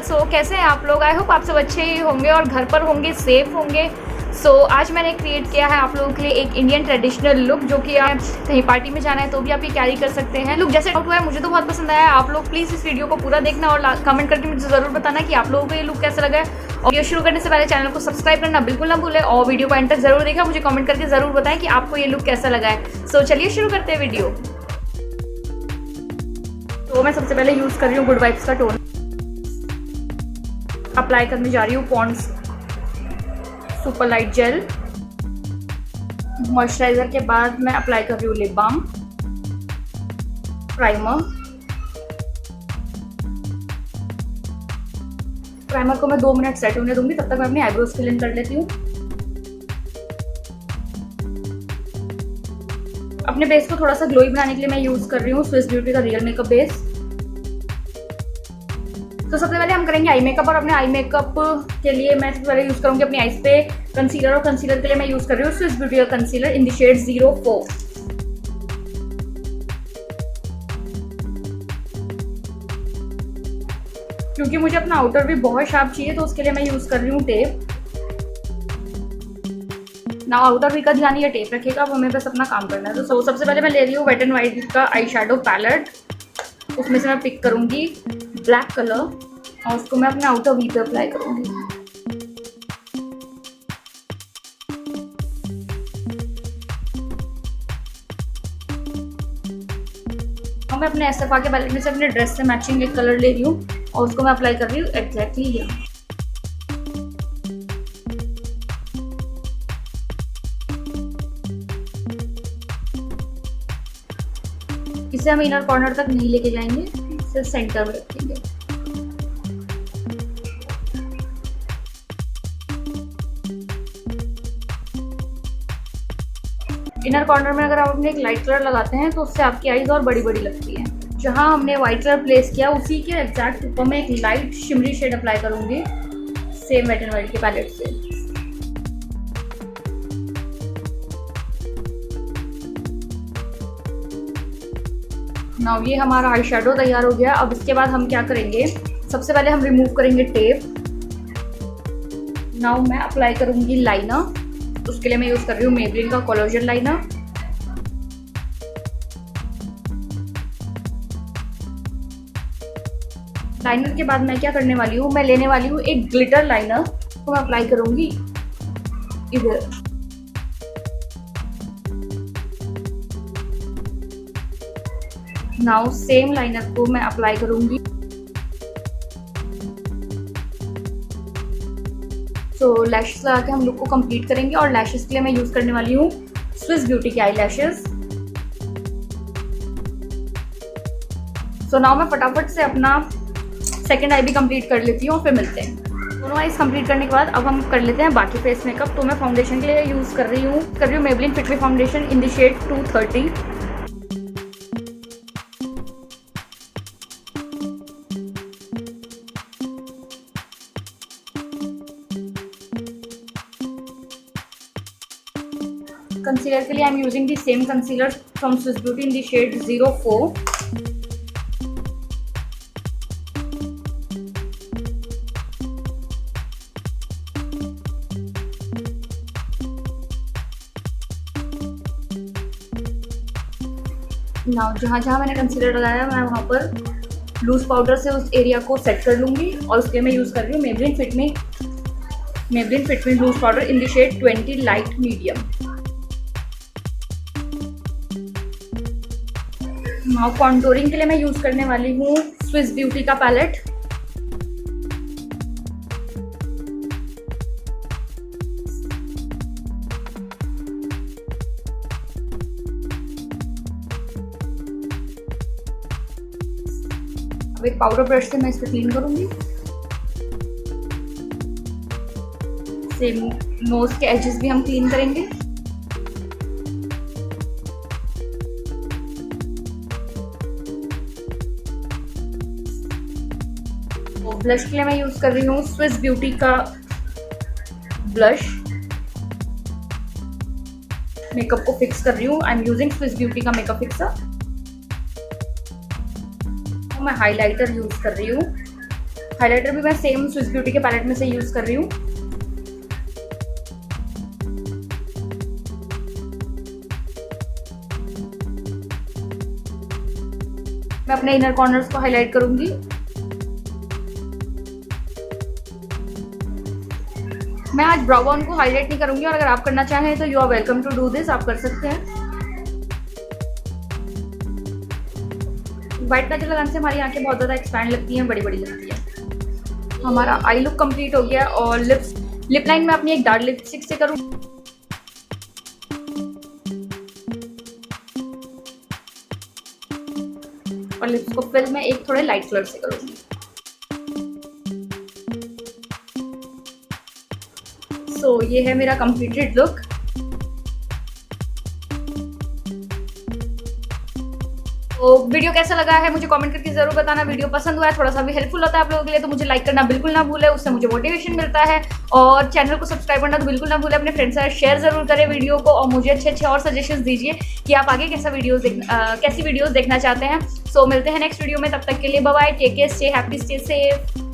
सो कैसे हैं आप लोग? आई होप आप सब अच्छे ही होंगे और घर पर होंगे, सेफ होंगे। सो आज मैंने क्रिएट किया है आप लोगों के लिए एक इंडियन ट्रेडिशनल लुक, जो कि आप कहीं पार्टी में जाना है तो भी आप ये कैरी कर सकते हैं। लुक जैसे आउट हुआ है मुझे तो बहुत पसंद आया। आप लोग प्लीज़ इस वीडियो को पूरा देखना और कमेंट करके मुझे ज़रूर बताना कि आप लोगों को ये लुक कैसा लगा है। और वीडियो शुरू करने से पहले चैनल को सब्सक्राइब करना बिल्कुल ना भूलें और वीडियो को एंड तक जरूर देखा, मुझे कमेंट करके ज़रूर बताएं कि आपको ये लुक कैसा लगा है। सो चलिए शुरू करते हैं वीडियो। तो मैं सबसे पहले यूज़ कर रही हूँ गुड वाइब्स का टोन, अप्लाई करने जा रही हूँ Pond's super light gel. Moisturiser के बाद मैं अप्लाई कर रही हूँ लिप बाम, प्राइमर को मैं 2 मिनट सेट होने दूंगी, तब तक मैं अपनी आईब्रोज फिल इन कर लेती हूँ। अपने बेस को थोड़ा सा ग्लोई बनाने के लिए मैं यूज कर रही हूँ स्विस ब्यूटी का रियल मेकअप बेस। तो सबसे पहले हम करेंगे आई मेकअप, और अपने आई मेकअप के लिए मैं सबसे पहले यूज करूंगी अपनी आईज पे कंसीलर, और कंसीलर के लिए मैं यूज कर रही हूँ स्विस ब्यूटी का कंसीलर इन द शेड 04। क्योंकि मुझे अपना आउटर भी बहुत शार्प चाहिए तो उसके लिए मैं यूज कर रही हूँ टेप। ना आउटर भी का ध्यान ये टेप रखेगा, अब हमें बस अपना काम करना है। तो सबसे पहले मैं ले रही हूँ वेट एंड वाइट का आई शेडो पैलेट, उसमें से मैं पिक करूंगी ब्लैक कलर और उसको मैं अपने आउटर वी पे अप्लाई करूंगी। और मैं अपने एसएफआर के पैलेट में से अपने ड्रेस से मैचिंग एक कलर ले रही हूँ और उसको मैं अप्लाई कर रही हूँ एग्जैक्टली यहाँ। इसे हम इनर कॉर्नर तक नहीं लेके जाएंगे, इसे सेंटर में रखेंगे। इनर कॉर्नर में अगर आप अपने एक लाइट कलर लगाते हैं तो उससे आपकी आईज और बड़ी बड़ी लगती है। जहां हमने व्हाइट कलर प्लेस किया उसी के एग्जैक्ट ऊपर में एक लाइट शिमरी शेड अप्लाई करूंगी सेम वेट एंड वाइट के पैलेट से। नाउ ये हमारा आई शेडो तैयार हो गया। अब इसके बाद हम क्या करेंगे, सबसे पहले हम रिमूव करेंगे टेप। नाउ मैं अप्लाई करूंगी लाइनर, उसके लिए मैं यूज कर रही हूँ मेबलिन का कोलेजन लाइनर। लाइनर के बाद मैं क्या करने वाली हूँ, मैं लेने वाली हूँ एक ग्लिटर लाइनर, तो मैं अप्लाई करूंगी इधर। नाउ सेम लाइनर को मैं अप्लाई करूंगी। तो लैशेस लगा के हम लुक को कंप्लीट करेंगे, और लैशेस के लिए मैं यूज करने वाली हूँ स्विस ब्यूटी के आई लैशेस। सो नाउ मैं फटाफट से अपना सेकेंड आई भी कंप्लीट कर लेती हूँ, फिर मिलते हैं। दोनों आईज कंप्लीट करने के बाद अब हम कर लेते हैं बाकी फेस मेकअप। तो मैं फाउंडेशन के लिए यूज कर रही हूँ Maybelline Fit Me foundation in the shade 230। Concealer के लिए I am using the same concealer from Swiss Beauty in the shade 04। Now जहाँ जहाँ मैंने कंसीलर लगाया मैं वहाँ पर लूज पाउडर से उस एरिया को सेट कर लूँगी, और उसके मैं यूज़ कर रही हूँ Maybelline Fit Me loose powder in the shade 20 light medium. Now contouring के लिए मैं यूज़ करने वाली हूँ स्विस ब्यूटी का पैलेट। अब एक पाउडर ब्रश से मैं इसको क्लीन करूंगी। सेम नोज के एजेस भी हम क्लीन करेंगे। तो ब्लश के लिए मैं यूज कर रही हूँ स्विस ब्यूटी का ब्लश। मेकअप को फिक्स कर रही हूँ, आई एम यूजिंग स्विस ब्यूटी का मेकअप फिक्सर। मैं हाइलाइटर यूज कर रही हूँ हाइलाइटर भी मैं सेम स्विस ब्यूटी के पैलेट में से यूज़ कर रही हूँ। मैं अपने इनर कॉर्नर्स को हाईलाइट करूंगी। मैं आज ब्राउ बोन को हाईलाइट नहीं करूंगी, और अगर आप करना चाहें तो you are welcome to do this, आप कर सकते हैं। व्हाइट काजल लगाने से हमारी आंखें बहुत ज़्यादा एक्सपैंड लगती हैं, बड़ी बड़ी लगती है। हमारा आई लुक कंप्लीट हो गया। और लिप लाइन में अपनी एक डार्क लिपस्टिक से करूँ। और लिप्स को फिल में एक थोड़े लाइट कलर से करूँगी। सो ये है मेरा कंप्लीटेड लुक। तो वीडियो कैसा लगा है मुझे कमेंट करके जरूर बताना। वीडियो पसंद हुआ है, थोड़ा सा भी हेल्पफुल होता है आप लोगों के लिए, तो मुझे लाइक करना बिल्कुल ना भूले, उससे मुझे मोटिवेशन मिलता है। और चैनल को सब्सक्राइब करना तो बिल्कुल ना भूले। अपने फ्रेंड्स से शेयर जरूर करें वीडियो को, और मुझे अच्छे और सजेशंस दीजिए कि आप आगे कैसी वीडियोस देखना चाहते हैं। सो मिलते हैं नेक्स्ट वीडियो में, तब तक के लिए bye bye, take care, stay happy, stay safe.